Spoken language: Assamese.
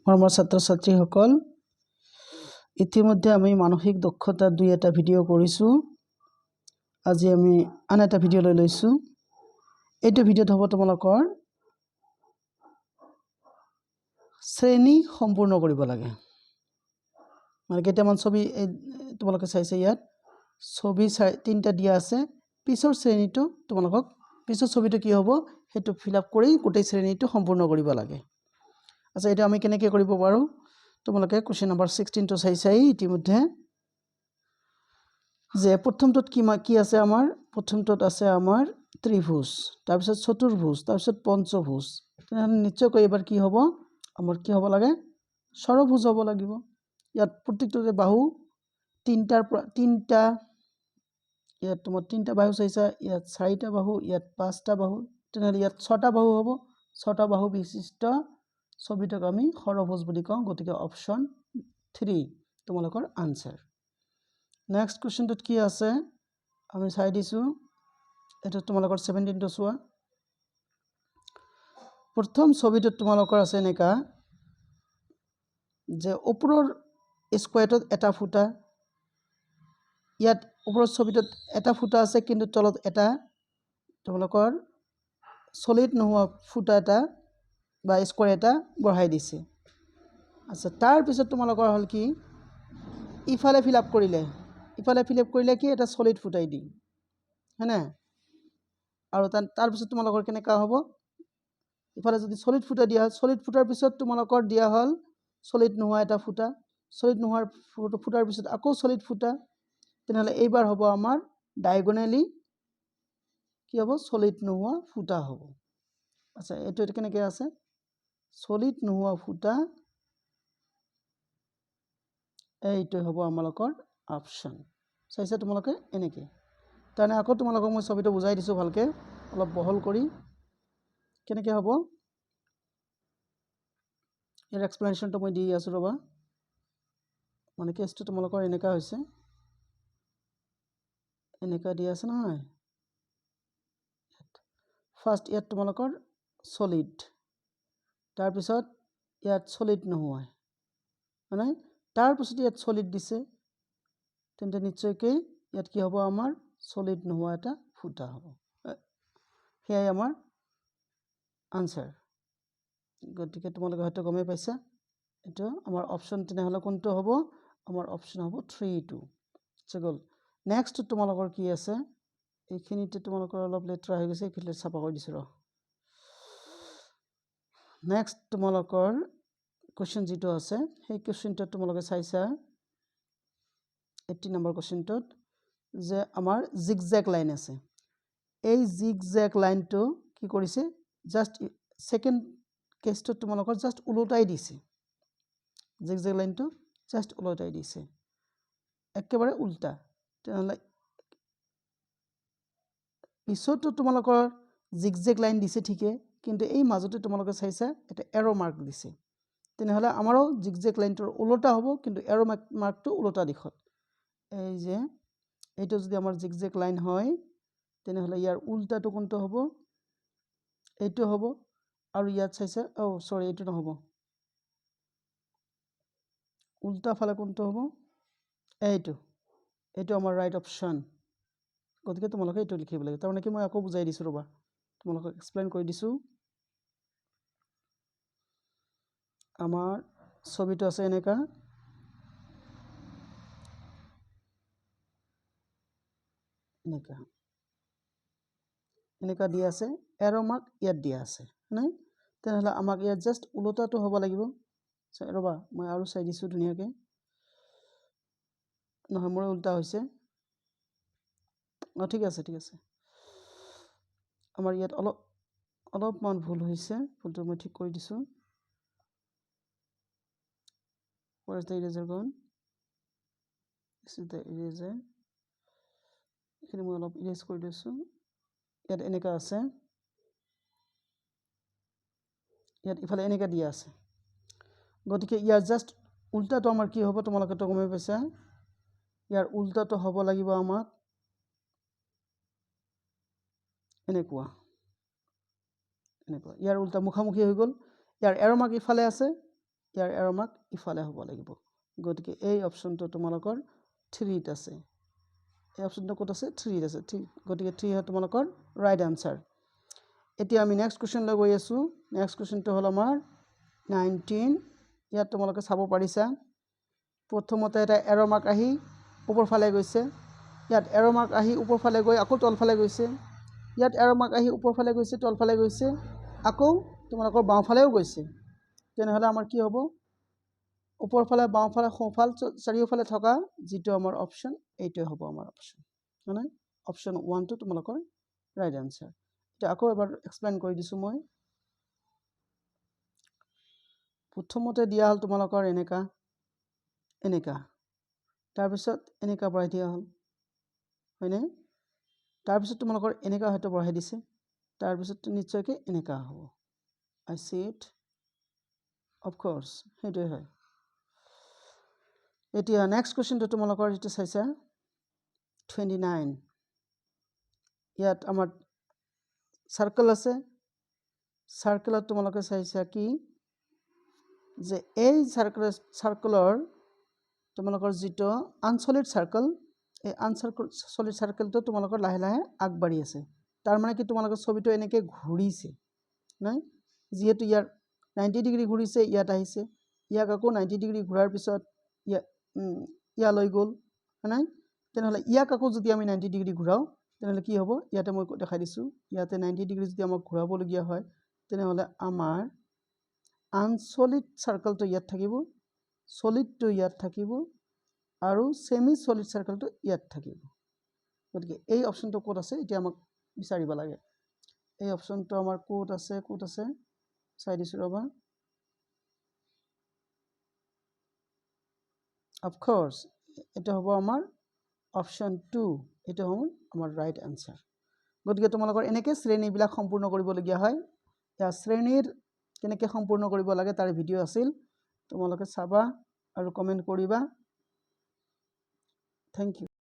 মৰমৰ ছাত্ৰ ছাত্ৰীসকল ইতিমধ্যে আমি মানসিক দক্ষতা দুই এটা ভিডিঅ' কৰিছোঁ। আজি আমি আন এটা ভিডিঅ' লৈ লৈছোঁ। এইটো ভিডিঅ'ত হ'ব তোমালোকৰ শ্ৰেণী সম্পূৰ্ণ কৰিব লাগে। মানে কেইটামান ছবি তোমালোকে চাইছে, ইয়াত ছবি তিনিটা দিয়া আছে। পিছৰ শ্ৰেণীটো তোমালোকক পিছৰ ছবিটো কি হ'ব সেইটো ফিল আপ কৰি গোটেই শ্ৰেণীটো সম্পূৰ্ণ কৰিব লাগে। আচ্ছা, এটা আমি কেনেকৈ কৰিব পাৰোঁ? তোমালোকে কুৱেশ্যন নম্বৰ 16টো চাই ইতিমধ্যে যে প্ৰথমটোত কি আছে আমাৰ প্ৰথমটোত আছে আমাৰ ত্ৰিভুজ, তাৰপিছত চতুৰ্ভুজ, তাৰপিছত পঞ্চভুজ। তেনেহ'লে নিশ্চয়কৈ এবাৰ কি হ'ব আমাৰ কি হ'ব লাগে ষড়ভুজ হ'ব লাগিব। ইয়াত প্ৰত্যেকটোতে বাহু তিনিটা ইয়াত তোমাৰ তিনিটা বাহু চাইছা, ইয়াত চাৰিটা বাহু, ইয়াত পাঁচটা বাহু, তেনেহ'লে ইয়াত ছটা বাহু হ'ব। ছটা বাহু বিশিষ্ট ছবিটোক আমি ষড়ভুজ বুলি কওঁ। গতিকে অপশ্যন 3 তোমালোকৰ আনচাৰ। নেক্সট কুৱেশ্যনটোত কি আছে আমি চাই দিছোঁ। এইটো তোমালোকৰ 17টো চোৱা। প্ৰথম ছবিটোত তোমালোকৰ আছে এনেকা যে ওপৰৰ স্কুৱেৰটোত এটা ফুটা, ইয়াত ওপৰৰ ছবিটোত এটা ফুটা আছে কিন্তু তলত এটা তোমালোকৰ সলিড নোহোৱা ফুটা এটা বা স্কুৱেৰ এটা বঢ়াই দিছে। আচ্ছা, তাৰপিছত তোমালোকৰ হ'ল কি ইফালে ফিল আপ কৰিলে কি এটা সলিড ফুটাই দি হয়নে? আৰু তাৰপিছত তোমালোকৰ কেনেকুৱা হ'ব, ইফালে যদি সলিড ফুটা দিয়া হয়, সলিড ফুটাৰ পিছত তোমালোকৰ দিয়া হ'ল সলিড নোহোৱা এটা ফুটা, সলিড নোহোৱাৰ ফুটাৰ পিছত আকৌ সলিড ফুটা, তেনেহ'লে এইবাৰ হ'ব আমাৰ ডায়গনেলি কি হ'ব সলিড নোহোৱা ফুটা হ'ব। আচ্ছা, এইটো কেনেকৈ আছে সলিড নোহোৱা ফুটা, এইটো হ'ব আমালোকৰ অপশ্যন। চাইছে তোমালোকে এনেকৈ। তাৰমানে আকৌ তোমালোকক মই ছবিটো বুজাই দিছোঁ ভালকৈ অলপ বহল কৰি কেনেকৈ হ'ব। ইয়াৰ এক্সপ্লেনেশ্যনটো মই দি আছোঁ ৰ'বা। মানে কেছটো তোমালোকৰ এনেকুৱা হৈছে, এনেকুৱা দি আছে নহয়। ফাৰ্ষ্ট ইয়াত তোমালোকৰ সলিড, তাৰপিছত ইয়াত সলিড নোহোৱা মানে তাৰপিছত ইয়াত সলিড দিছে, তেন্তে নিশ্চয়কৈ ইয়াত কি হ'ব আমাৰ সলিড নোহোৱা এটা ফুটা হ'ব। সেয়াই আমাৰ আনচাৰ। গতিকে তোমালোকে হয়তো গমেই পাইছা এইটো আমাৰ অপশ্যন। তেনেহ'লে কোনটো হ'ব আমাৰ অপশ্যন হ'ব 3-2 গ'ল। নেক্সট তোমালোকৰ কি আছে, এইখিনিতে তোমালোকৰ অলপ লেতেৰা হৈ গৈছে, এইখিনি চাফা কৰি দিছোঁ ৰ। নেক্সট তোমালোকৰ কুৱেশ্যন যিটো আছে সেই কুৱেশ্যনটোত তোমালোকে চাইছা 80 নম্বৰ কুৱেশ্যনটোত যে আমাৰ জিগজেগ লাইন আছে। এই জিগজেগ লাইনটো কি কৰিছে, জাষ্ট ছেকেণ্ড কেছটোত তোমালোকৰ জাষ্ট ওলোটাই দিছে। জিগজেগ লাইনটো জাষ্ট ওলোটাই দিছে, একেবাৰে উল্টা। তেনেহ'লে পিছতো তোমালোকৰ জিগজেগ লাইন দিছে ঠিকে, কিন্তু এই মাজতে তোমালোকে চাইছা এটা এৰ' মাৰ্ক দিছে। তেনেহ'লে আমাৰো জিগজেগ লাইনটোৰ ওলোটা হ'ব, কিন্তু এৰ' মাৰ্কটো ওলোটা দিশত। এই যে এইটো যদি আমাৰ জিগজেগ লাইন হয় তেনেহ'লে ইয়াৰ উল্টাটো কোনটো হ'ব, এইটো হ'ব। আৰু ইয়াত চাইছা চৰি এইটো নহ'ব, উল্টা ফালে কোনটো হ'ব, এইটো আমাৰ ৰাইট অপশ্যন। গতিকে তোমালোকে এইটো লিখিব লাগে। তাৰমানে কি মই আকৌ বুজাই দিছোঁ ৰ'বা, তোমালোকক এক্সপ্লেইন কৰি দিছোঁ। আমাৰ ছবিটো আছে এনেকা, এনেকা দিয়া আছে, এৰ' মাৰ্ক ইয়াত দিয়া আছে নাই? তেনেহ'লে আমাক ইয়াত জাষ্ট ওলোটাটো হ'ব লাগিব। ৰ'বা মই আৰু চাই দিছোঁ ধুনীয়াকৈ, নহয় মোৰ উল্টা হৈছে। ঠিক আছে আমাৰ ইয়াত অলপমান ভুল হৈছে, ভুলটো মই ঠিক কৰি দিছোঁ। Where is the eraser gone? This is the eraser. এইখিনি মই অলপ ইৰেজ কৰি দিছোঁ। ইয়াত এনেকুৱা আছে, ইয়াত ইফালে এনেকৈ দিয়া আছে। গতিকে ইয়াৰ জাষ্ট উল্টাটো আমাৰ কি হ'ব তোমালোকেতো গমেই পাইছা। ইয়াৰ উল্টাটো হ'ব লাগিব আমাক এনেকুৱা। ইয়াৰ উল্টা মুখামুখি হৈ গ'ল। ইয়াৰ এৰ' মাৰ্ক ইফালে আছে, ইয়াৰ এৰ' মাৰ্ক ইফালে হ'ব লাগিব গতিকে এই অপশ্যনটো তোমালোকৰ 3ত আছে এই অপশ্যনটো ক'ত আছে 3ত আছে গতিকে 3 হয় তোমালোকৰ ৰাইট আনসাৰ এতিয়া আমি নেক্সট কোৱেশ্চনলৈ গৈ আছো নেক্সট কোৱেশ্চনটো হ'ল আমাৰ 19 ইয়াত তোমালোকে চাব পাৰিছা প্ৰথমতে এটা এৰ' মাৰ্ক আহি ওপৰ ফালে গৈছে ইয়াত এৰ' মাৰ্ক আহি ওপৰ ফালে গৈ আকৌ তল ফালে গৈছে ইয়াত এৰ' মাৰ্ক আহি ওপৰ ফালে গৈছে তল ফালে গৈছে আকৌ তোমালোকৰ বাওঁ ফালেও গৈছে তেনেহ'লে আমাৰ কি হ'ব ওপৰ ফালে বাওঁ ফালে সোঁফাল চাৰিওফালে থকা যিটো আমাৰ অপশ্যন এইটোৱে হ'ব আমাৰ অপশ্যন মানে অপশ্যন 1 টো তোমালোকৰ ৰাইট আনসাৰ এটা আকৌ এবাৰ এক্সপ্লেইন কৰি দিছো মই প্ৰথমতে দিয়া হল তোমালোকৰ এনেকা তাৰ পিছত এনেকা বঢ়াই দিয়া হল হয়নে তাৰ পিছত তোমালোকৰ এনেকা হয়তো বঢ়াই দিছে তাৰ পিছত নিশ্চয়কৈ এনেকা হ'ব I see it of course সেইটোৱে হয় এতিয়া নেক্সট কোৱেশ্চনটো তোমালোকৰ যেটো চাইছা 29 ইয়াত আমাৰ সাৰ্কেল আছে সাৰ্কেলত তোমালোকে চাইছা কি যে এই সাৰ্কেলৰ তোমালোকৰ যেটো আনসলিড সাৰ্কেল এই আনসলিড সাৰ্কেলটো তোমালোকৰ লাহে লাহে আগবাঢ়ি আছে তাৰ মানে কি তোমালোকৰ ছবিটো এনেকৈ ঘূৰিছে নাই যেহেতু ইয়াৰ 90 ডিগ্ৰী ঘূৰিছে ইয়াত আহিছে ইয়াক আকৌ 90 ডিগ্ৰী ঘূৰাৰ পিছত ইয়ালৈ গ'ল নাই তেনেহলে ইয়াক আকৌ যদি আমি 90 ডিগ্ৰী ঘূৰাও তেনেহলে কি হ'ব ইয়াতে মই দেখাই দিছো ইয়াতে 90 ডিগ্ৰী যদি আমাক ঘূৰাব লগিয়া হয় তেনেহলে আমাৰ আনসলিড সাৰ্কেলটো ইয়াত থাকিব সলিডটো ইয়াত থাকিব আৰু সেমি সলিড সাৰ্কেলটো ইয়াত থাকিব গতিকে এই অপশ্যনটো ক'ত আছে এতিয়া আমাক বিচাৰিব লাগে এই অপশ্যনটো আমাৰ ক'ত আছে চাই দিছো ৰবা of course এটা হ'ব আমাৰ অপশ্যন 2 এটা হ'ব আমাৰ ৰাইট আনসাৰ গতিকে তোমালোকৰ এনেকৈ শ্ৰেণীবিলাক সম্পূৰ্ণ কৰিবলগীয়া হয় या শ্ৰেণীৰ কেনেকৈ সম্পূৰ্ণ কৰিব লাগে তাৰ ভিডিও আছিল তোমালোকে চাবা আৰু কমেন্ট কৰিবা থ্যাংক ইউ